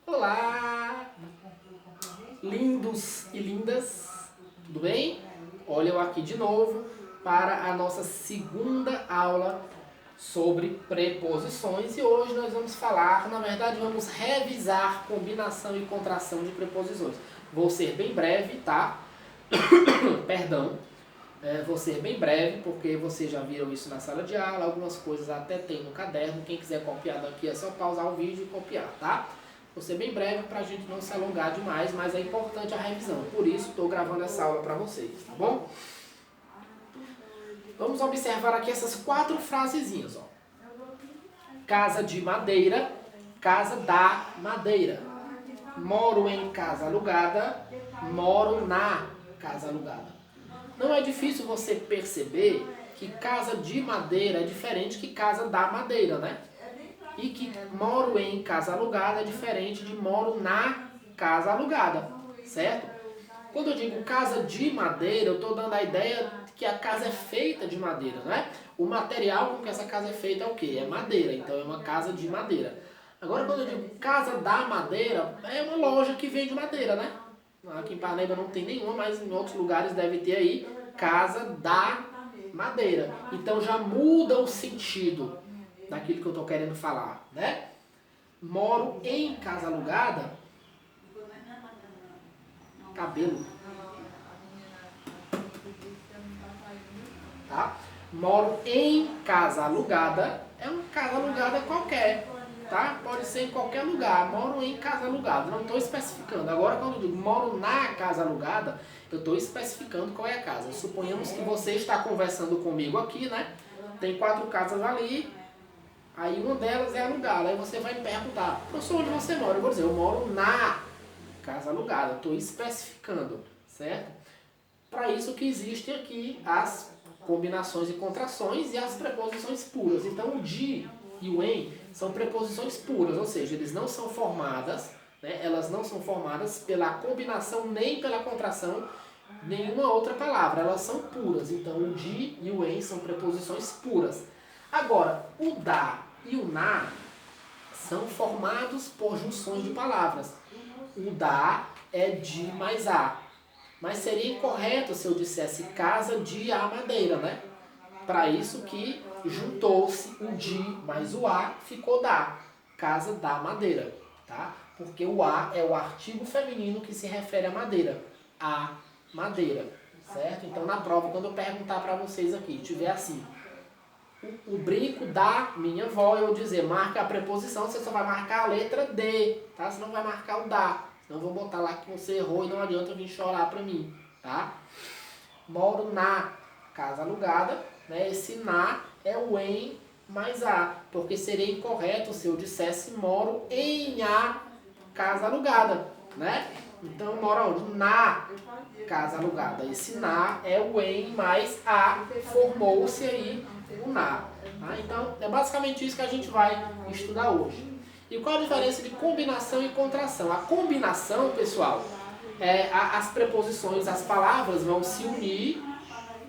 Olá, lindos e lindas, tudo bem? Olha eu aqui de novo para a nossa segunda aula sobre preposições e hoje nós vamos falar, na verdade vamos revisar combinação e contração de preposições. Vou ser bem breve, tá? Perdão. Vou ser bem breve, porque vocês já viram isso na sala de aula, algumas coisas até tem no caderno, quem quiser copiar daqui é só pausar o vídeo e copiar, tá? Vou ser bem breve para a gente não se alongar demais, mas é importante a revisão, por isso estou gravando essa aula para vocês, tá bom? Vamos observar aqui essas 4 frasezinhas, ó. Casa de madeira, casa da madeira. Moro em casa alugada, moro na casa alugada. Não é difícil você perceber que casa de madeira é diferente que casa da madeira, né? E que moro em casa alugada é diferente de moro na casa alugada, certo? Quando eu digo casa de madeira, eu estou dando a ideia que a casa é feita de madeira, né? O material com que essa casa é feita é o quê? É madeira, então é uma casa de madeira. Agora, quando eu digo casa da madeira, é uma loja que vende madeira, né? Aqui em Parnaíba não tem nenhuma, mas em outros lugares deve ter aí casa da madeira. Então já muda o sentido daquilo que eu estou querendo falar, né? Moro em casa alugada, cabelo, tá? Moro em casa alugada, é uma casa alugada qualquer, tá? Pode ser em qualquer lugar, moro em casa alugada, não estou especificando. Agora quando eu digo moro na casa alugada, eu estou especificando qual é a casa. Suponhamos que você está conversando comigo aqui, né? Tem 4 casas ali, aí uma delas é alugada, aí você vai me perguntar, professor, onde você mora? Eu vou dizer, eu moro na casa alugada, estou especificando, certo? Para isso que existem aqui as combinações e contrações e as preposições puras. Então o de e o em são preposições puras, ou seja, eles não são formadas, né? Elas não são formadas pela combinação nem pela contração, nenhuma outra palavra, elas são puras. Então o de e o em são preposições puras. Agora, o da e o na são formados por junções de palavras. O da é de mais a. Mas seria incorreto se eu dissesse casa de a madeira, né? Para isso que juntou-se o de mais o a, ficou da. Casa da madeira, tá? Porque o a é o artigo feminino que se refere à madeira. A madeira, certo? Então na prova, quando eu perguntar para vocês aqui, tiver assim, o brinco da minha avó, eu dizer, marca a preposição, você só vai marcar a letra D, tá? Você não vai marcar o da. Senão eu vou botar lá que você errou e não adianta vir chorar pra mim, tá? Moro na casa alugada, né? Esse na é o em mais a, porque seria incorreto se eu dissesse moro em a casa alugada, né? Então moro onde? Na casa alugada. Esse na é o em mais a, formou-se aí o na. Tá? Então é basicamente isso que a gente vai estudar hoje. E qual a diferença de combinação e contração? A combinação, pessoal, as preposições, as palavras vão se unir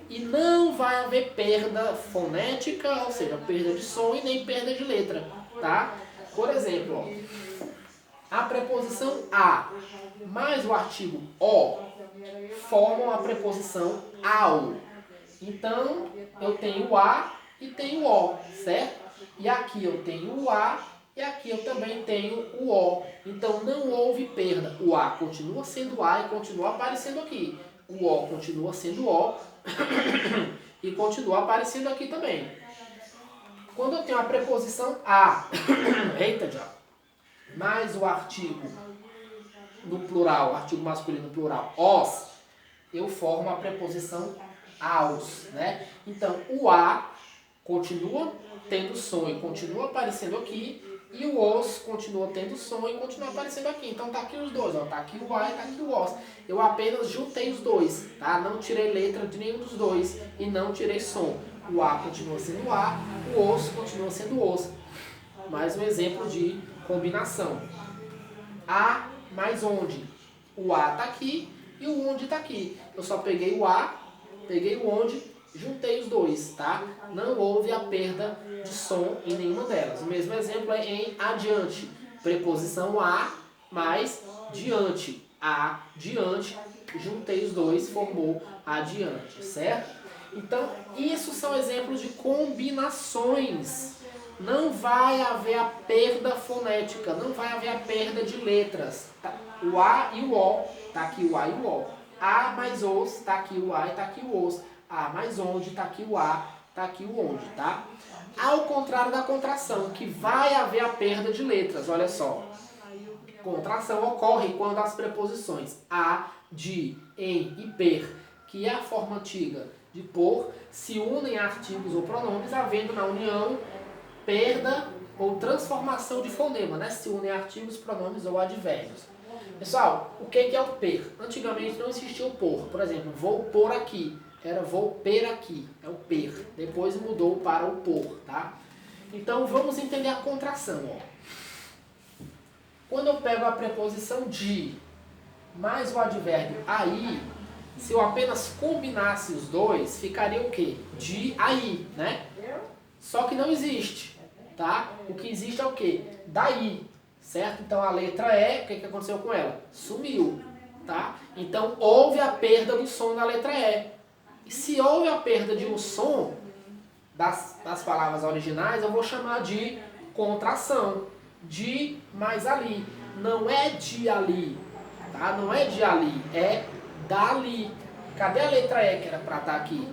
e não vai haver perda fonética, ou seja, perda de som e nem perda de letra, tá? Por exemplo, ó, a preposição a mais o artigo o formam a preposição ao. Então, eu tenho o a e tenho o o, certo? E aqui eu tenho o a e aqui eu também tenho o o. Então não houve perda. O a continua sendo a e continua aparecendo aqui. O o continua sendo o e continua aparecendo aqui também. Quando eu tenho a preposição a, eita já, mais o artigo no plural, o artigo masculino no plural, os, eu formo a preposição aos, né? Então o a continua tendo som e continua aparecendo aqui, e o os continua tendo som e continua aparecendo aqui. Então tá aqui os dois, ó, tá aqui o a e tá aqui o os. Eu apenas juntei os dois, tá? Não tirei letra de nenhum dos dois e não tirei som. O a continua sendo o a, o os continua sendo o os. Mais um exemplo de combinação. A mais onde? O a tá aqui e o onde tá aqui. Eu só peguei o a, peguei o onde, juntei os dois, tá? Não houve a perda de som em nenhuma delas. O mesmo exemplo é em adiante. Preposição a mais diante. A, diante, juntei os dois, formou adiante, certo? Então, isso são exemplos de combinações. Não vai haver a perda fonética, não vai haver a perda de letras. Tá? O A e o O, tá aqui o A e o O. A mais os, tá aqui o A e tá aqui o os. A mais onde, tá aqui o A, tá aqui o onde, tá? Ao contrário da contração, que vai haver a perda de letras, olha só. Contração ocorre quando as preposições a, de, em e per, que é a forma antiga de por, se unem a artigos ou pronomes, havendo na união perda ou transformação de fonema, né? Se unem a artigos, pronomes ou advérbios. Pessoal, o que é o per? Antigamente não existia o por. Por exemplo, vou por aqui. Era vou per aqui. É o per. Depois mudou para o por, tá? Então vamos entender a contração, ó. Quando eu pego a preposição de mais o advérbio aí, se eu apenas combinasse os dois, ficaria o quê? De aí, né? Só que não existe, tá? O que existe é o quê? Daí, certo? Então a letra E, o que aconteceu com ela? Sumiu, tá? Então houve a perda do som da letra E. E se houve a perda de um som das palavras originais, eu vou chamar de contração. De mais ali. Não é de ali, tá? Não é de ali, é dali. Cadê a letra E que era pra estar aqui?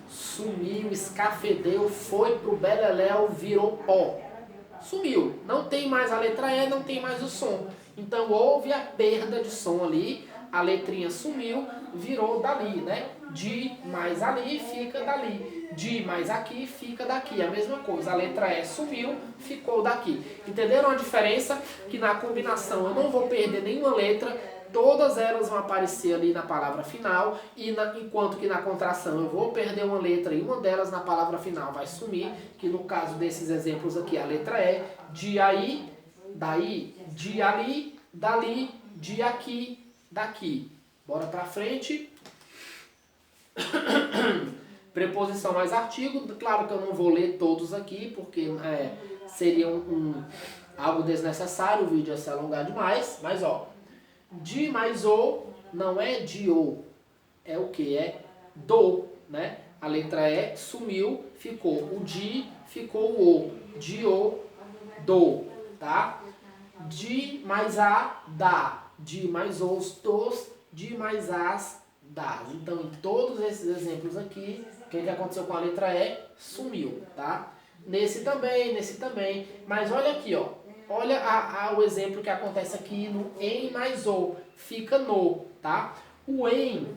Sumiu, escafedeu, foi pro beleléu, virou pó. Sumiu. Não tem mais a letra E, não tem mais o som. Então houve a perda de som ali, a letrinha sumiu, virou dali, né? De mais ali fica dali. De mais aqui fica daqui. A mesma coisa, a letra E sumiu, ficou daqui. Entenderam a diferença? Que na combinação eu não vou perder nenhuma letra, todas elas vão aparecer ali na palavra final, enquanto que na contração eu vou perder uma letra e uma delas na palavra final vai sumir, que no caso desses exemplos aqui a letra E, de aí, daí, de ali, dali, de aqui, daqui. Bora pra frente. Preposição mais artigo, claro que eu não vou ler todos aqui, porque seria algo desnecessário, o vídeo ia se alongar demais, mas ó, de mais o não é de ou, é o que? É do, né? A letra E sumiu, ficou o de, ficou o, de o, do, tá? De mais a, da, de mais os, dos, de mais as, das. Então, em todos esses exemplos aqui, o que aconteceu com a letra E? Sumiu, tá? Nesse também. Mas olha aqui, ó. Olha o exemplo que acontece aqui no em mais o. Fica no, tá? O em,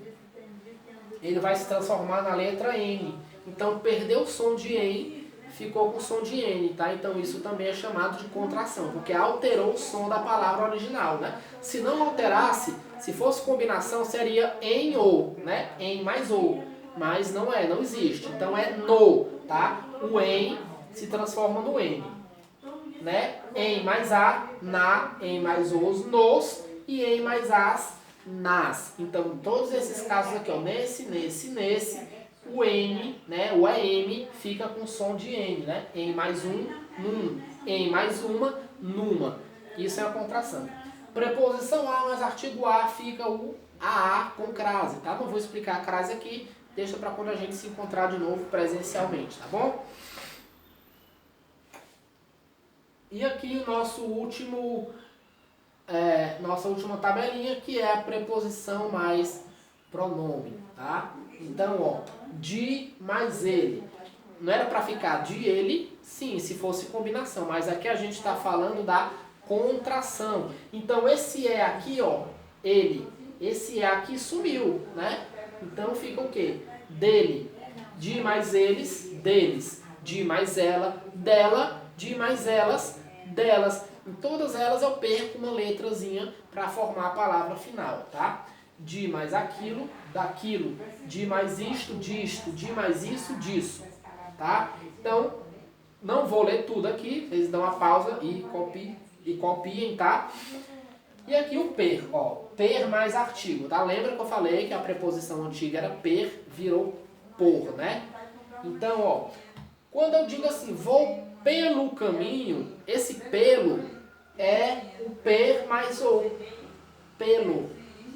ele vai se transformar na letra N. Então, perdeu o som de em, ficou com o som de N, tá? Então, isso também é chamado de contração, porque alterou o som da palavra original, né? Se não alterasse, se fosse combinação, seria em ou, né? Em mais ou. Mas não é, não existe. Então, é no, tá? O em se transforma no N, né? Em mais a, na, em mais os, nos, e em mais as, nas. Então, em todos esses casos aqui, ó, nesse, o N, né, o EM fica com som de N, né? Em mais um, num. Em mais uma, numa. Isso é a contração. Preposição a mais artigo a fica o AA com crase, tá? Não vou explicar a crase aqui, deixa para quando a gente se encontrar de novo presencialmente, tá bom? E aqui o nosso nossa última tabelinha, que é a preposição mais pronome, tá? Então, ó, de mais ele. Não era para ficar de ele, sim, se fosse combinação, mas aqui a gente está falando da contração. Então, esse é aqui, ó, ele. Esse é aqui sumiu, né? Então, fica o quê? Dele. De mais eles, deles. De mais ela, dela. De mais elas, delas. Em todas elas eu perco uma letrazinha para formar a palavra final, tá? De mais aquilo, daquilo. De mais isto, disto. De mais isso, disso. Tá? Então, não vou ler tudo aqui. Vocês dão uma pausa e copiem, tá? E aqui o per, ó. Per mais artigo, tá? Lembra que eu falei que a preposição antiga era per, virou por, né? Então, ó. Quando eu digo assim, vou pelo caminho, esse pelo é o per mais o, pelo.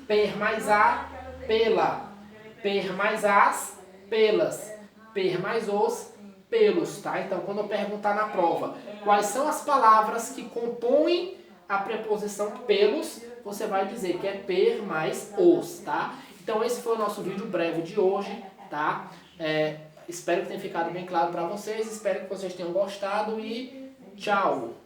Per mais a, pela. Per mais as, pelas. Per mais os, pelos, tá? Então, quando eu perguntar na prova quais são as palavras que compõem a preposição pelos, você vai dizer que é per mais os, tá? Então, esse foi o nosso vídeo breve de hoje, tá? Espero que tenha ficado bem claro para vocês, espero que vocês tenham gostado e tchau!